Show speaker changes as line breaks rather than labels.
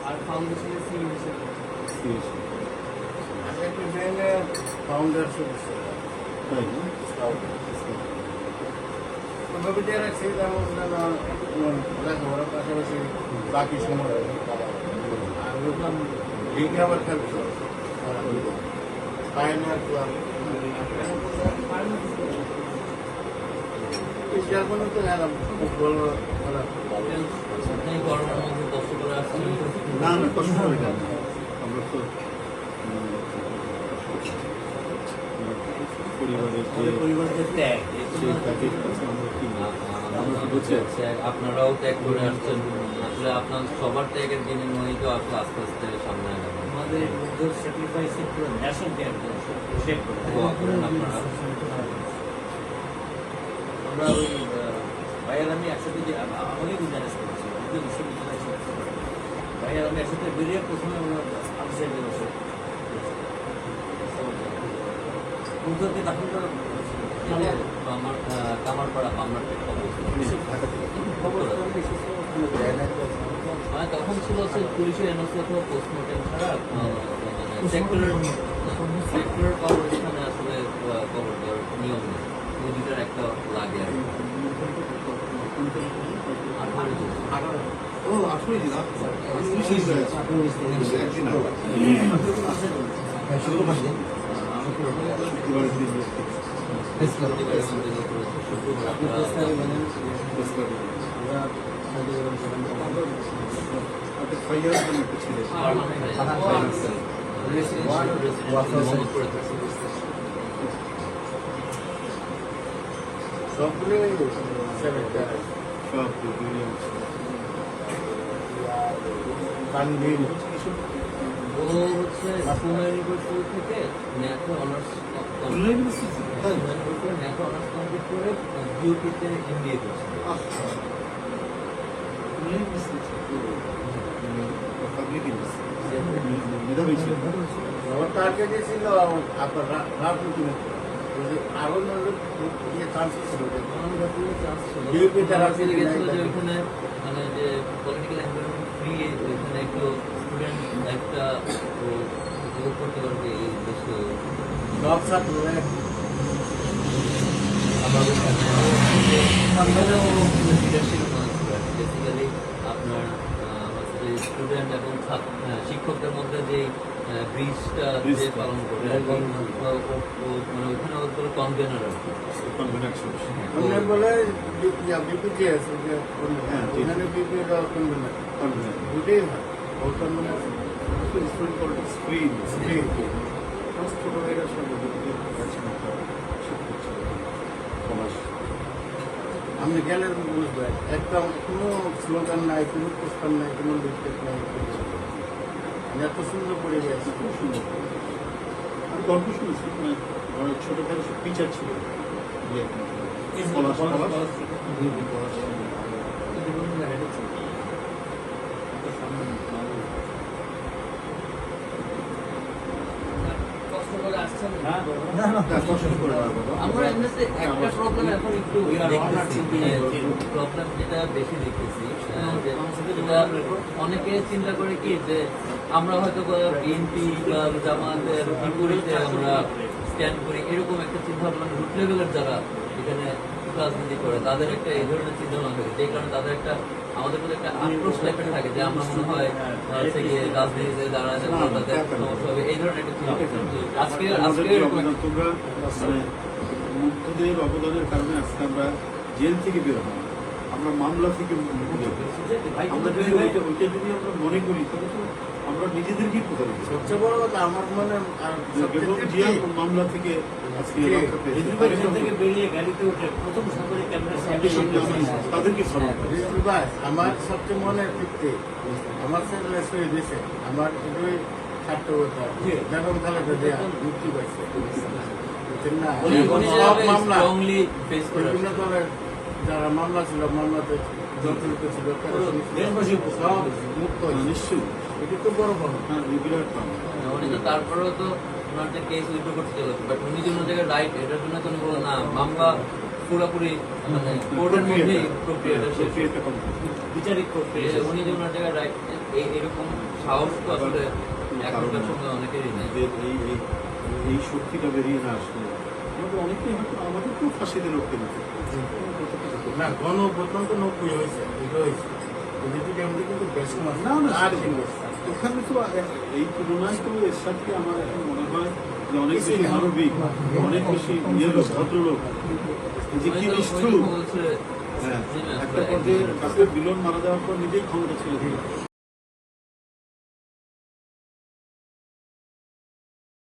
আর ফাউন্ডেশনের CEC
founder সদস্য
তাই না?
ওভাবে দিয়ে রাখছি যেমন লেখাপড়ার পাশাপাশি বাকি সময় আর লিগে আবার খেলছো পায়নিয়ার ক্লাব জার্মানি তো এরা ফুটবল খেলা
গরমের মধ্যে কষ্ট করে আসছেন।
না না, কষ্ট করে কেন? আমরা তো
পরিবারের ত্যাগ আপনারাও ত্যাগ করে আসছেন। আসলে আপনার সবার ত্যাগের বিনিময়ে তো আপনি আস্তে আস্তে সামনে আগাবেন। আমাদের স্যাক্রিফাইসের পুরো ন্যাশন ত্যাগ আপনারা। আমরা ওই ভাইয়ার আমি একসাথে যে আমাকে গুজারিশ করেছি বিশ্ববিদ্যালয় ভাইয়ার আমি একসাথে বেরিয়ে প্রথমে আমরা আনসাইডে বসে উদ্যোগকে দাখিল করা আমার কামারপাড়া পামনাটের মানে তখন ছিল হচ্ছে পুলিশের এনওসি অথবা পোস্টমর্টেম ছাড়া সেক্টরের কবরস্থানে আসলে কবর দেওয়ার নিয়ম নেই। ওই দুটার একটা লাগে আর
ও আসলে
সবগুলো কানবিল
ও হচ্ছে খুলনা ইউনিভার্সিটি থেকে ম্যাথে অনার্স ম্যাথে অনার্স কমপ্লিট করে বিউটিতে এমবিএ করছে।
আমার টার্গেট ছিল আপনার রাজনীতি আরো চান্স ছিল
বিউপি তারা গেছিল যে ওইখানে মানে যে পলিটিক্যাল এনভায়রনমেন্ট ফ্রি ওইখানে একটু স্টুডেন্ট একটা উপভোগ করতে পারবে এই উদ্দেশ্য
সব ছাত্র
বেসিক্যালি আপনার স্টুডেন্ট এবং শিক্ষকদের মধ্যে যে ব্রিজটা যে পালন করে মানে ওইখানে ওগুলো কনভেনার আর কি
বলে বিপিজিএস ওখানে বিপি কনভেনার দুটোই হয় স্ক্রিন স্ক্রিন আপনি গেলে বুঝবেন একটা কোনো স্লোগান নাই, কোনো পোস্টার নাই, কোনো লিফলেট নাই, এত সুন্দর পরিবেশ, খুব সুন্দর।
আমি গল্প শুনেছি ছোটখাটো সব টিচার ছিল
আমরা এমনিতে একটা প্রবলেম এখন একটু প্রবলেম যেটা বেশি দেখতেছি অনেকে চিন্তা করে কি যে আমরা হয়তো বিএনপি বা জামাতের বিপরীতে আমরা স্ট্যান্ড করি, এরকম একটা চিন্তা ভাবনা রুট লেভেলের যারা এখানে রাজনীতি করে তাদের একটা এই ধরনের চিন্তা ভাবনা থাকে, যে কারণে তাদের একটা আমাদের মধ্যে একটা আক্রোশ টাইপের থাকে যে আমরা মনে হয় রাজনীতিতে দাঁড়ায় তাদের সমস্যা হবে, এই ধরনের একটা চিন্তা। আজকে
তোমরা মুগ্ধদের অবদানের কারণে আজকে আমরা জেল থেকে বের হই, আমরা মামলা থেকে আমরা যদি ওইটা যদি আমরা মনে করি তাহলে তো আমরা নিজেদেরকেই কোথায়
সবচেয়ে বড় কথা আমার মনে
মামলা থেকে
বেরিয়ে গাড়িতে উঠে প্রথম সাংবাদিক
তাদেরকে
ভাই আমার সবচেয়ে মনের তৃপ্তি আমার ছেলে শহীদ হয়েছে, আমার এটাই ছাত্র কথা বেগম খালেদা জিয়া মুক্তি পাইছে না। সব মামলা বিভিন্ন দলের যারা মামলা ছিল মামলাতে জড়িত ছিল সব মুক্ত
নিশ্চয়ই,
এটা তো বড় বড়
তারপরেও তো ওনার যে কেস উইথড্র করতে চলে, বাট উনি যে অন্য জায়গায় রাইট এটার জন্য তো বলো না মামলা পুরোপুরি মানে কোর্টের মধ্যেই প্রক্রিয়াটা শেষ।
বিচারিক প্রক্রিয়া
যে উনি যে ওনার জায়গায় রাইট এরকম সাহস তো আসলে এখনকার সময় অনেকেরই নেই।
যে এই শক্তিটা বেরিয়ে না আসলে আমাদের অনেকেই হয়তো আমাদেরকেও ফাঁসিতে রক্ষে দিতে
না গণ অভ্যুত্থান তো 90 হয়েছে, এটা হয়েছে পলিটিক্যাল মধ্যে কিন্তু বেশ মাস
না, না,
আর
সেটা-
তিন বছর।
ওখানে তো এই তুলনায় তো এর সাথে আমার এখন মনে হয় যে অনেক বেশি মানবিক, অনেক বেশি লোক, ভদ্রলোক, যে কি নিষ্ঠুর।
বলছে
হ্যাঁ, একটা পর্যায়ে ডক্টর বিলন মারা যাওয়ার পর নিজেই ক্ষমতা ছেড়ে দিল।